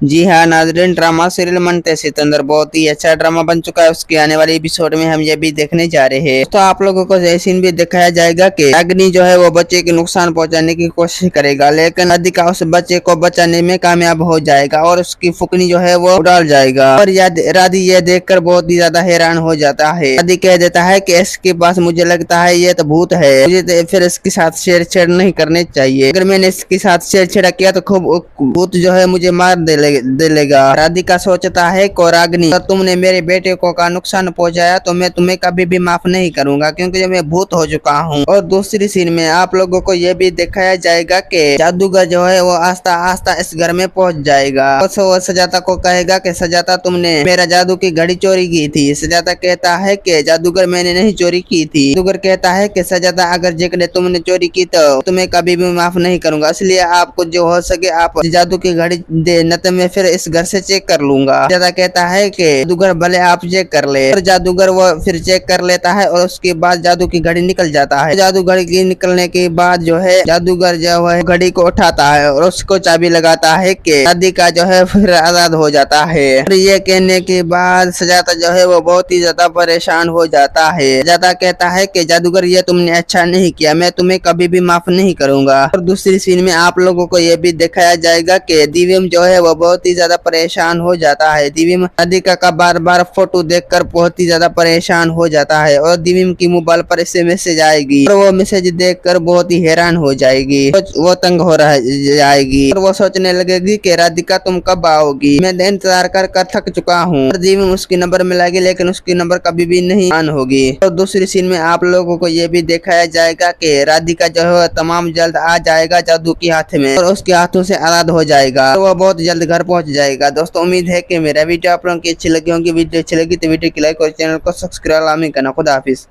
जी हाँ नाज़रीन, drama serial मनते सितंदर बहुत ही अच्छा ड्रामा बन चुका है। उसके आने वाले एपिसोड में हम ये भी देखने जा रहे हैं। तो आप लोगों को ये सीन भी दिखाया जाएगा कि अग्नि जो है वो बच्चे के नुकसान पहुंचाने की कोशिश करेगा, लेकिन राधिका उस बच्चे को बचाने में कामयाब हो जाएगा और उसकी फुकनी जो है वो उड़ाल जाएगा। और राधी ये देखकर बहुत ही ज्यादा हैरान हो जाता है। राधी कह देता है कि इसके पास मुझे लगता है ये तो भूत है, मुझे फिर इसके साथ छेड़छाड़ नहीं करनी चाहिए। अगर मैंने इसके साथ छेड़छाड़ किया तो खूब भूत जो है मुझे मार दे लेगा। राधिका सोचता है कोराग्नि, अगर तुमने मेरे बेटे को का नुकसान पहुंचाया तो मैं तुम्हें कभी भी माफ नहीं करूंगा, क्योंकि मैं भूत हो चुका हूँ। और दूसरी सीन में आप लोगों को यह भी दिखाया जाएगा कि जादूगर जो है वो आस्ता आस्ता इस घर में पहुंच जाएगा। वो सजाता को कहेगा कि सजाता तुमने मेरा जादू की घड़ी चोरी की थी। सजाता कहता है कि जादूगर मैंने नहीं चोरी की थी। जादूगर कहता है कि सजाता अगर जेकने तुमने चोरी की तो तुम्हें कभी भी माफ नहीं करूंगा, इसलिए आपको जो हो सके आप जादू की घड़ी दे, न तो मैं फिर इस घर से चेक कर लूंगा। जादू कहता है कि जादूगर भले आप चेक कर ले। और जादूगर वो फिर चेक कर लेता है और उसके बाद जादू की घड़ी निकल जाता है। जादू घड़ी की निकलने के बाद जो है जादूगर जो है घड़ी को उठाता है और उसको चाबी लगाता है कि राधिका जो है फिर आजाद हो जाता है। और ये कहने के बाद सजाता जो है वो बहुत ही ज्यादा परेशान हो जाता है। सजाता कहता है कि जादूगर ये तुमने अच्छा नहीं किया, मैं तुम्हें कभी भी माफ नहीं करूंगा। और दूसरी सीन में आप लोगों को ये भी दिखाया जाएगा कि दिव्यम जो है वो बहुत ही ज्यादा परेशान हो जाता है। दिव्यम राधिका का बार बार फोटो देखकर बहुत ही ज्यादा परेशान हो जाता है और दिव्यम की मोबाइल पर इससे मैसेज आएगी और वो मैसेज देखकर बहुत ही हैरान हो जाएगी। वो तंग हो रह जाएगी और वो सोचने लगेगी कि राधिका तुम कब आओगी, मैं इंतजार कर कर थक चुका हूँ। और दिव्यम उसकी नंबर मिलाएगी लेकिन उसकी नंबर कभी भी नहीं ऑन होगी। और दूसरी सीन में आप लोगों को ये भी दिखाया जाएगा कि राधिका जो है तमाम जल्द आ जाएगा जादू के हाथ में और उसके हाथों से आजाद हो जाएगा और वो बहुत जल्द घर पहुंच जाएगा। दोस्तों उम्मीद है कि मेरा वीडियो आप लोगों की अच्छी लगी होगी। वीडियो अच्छी लगी तो वीडियो की लाइक और चैनल को सब्सक्राइब लामी करना। खुदा हाफिज।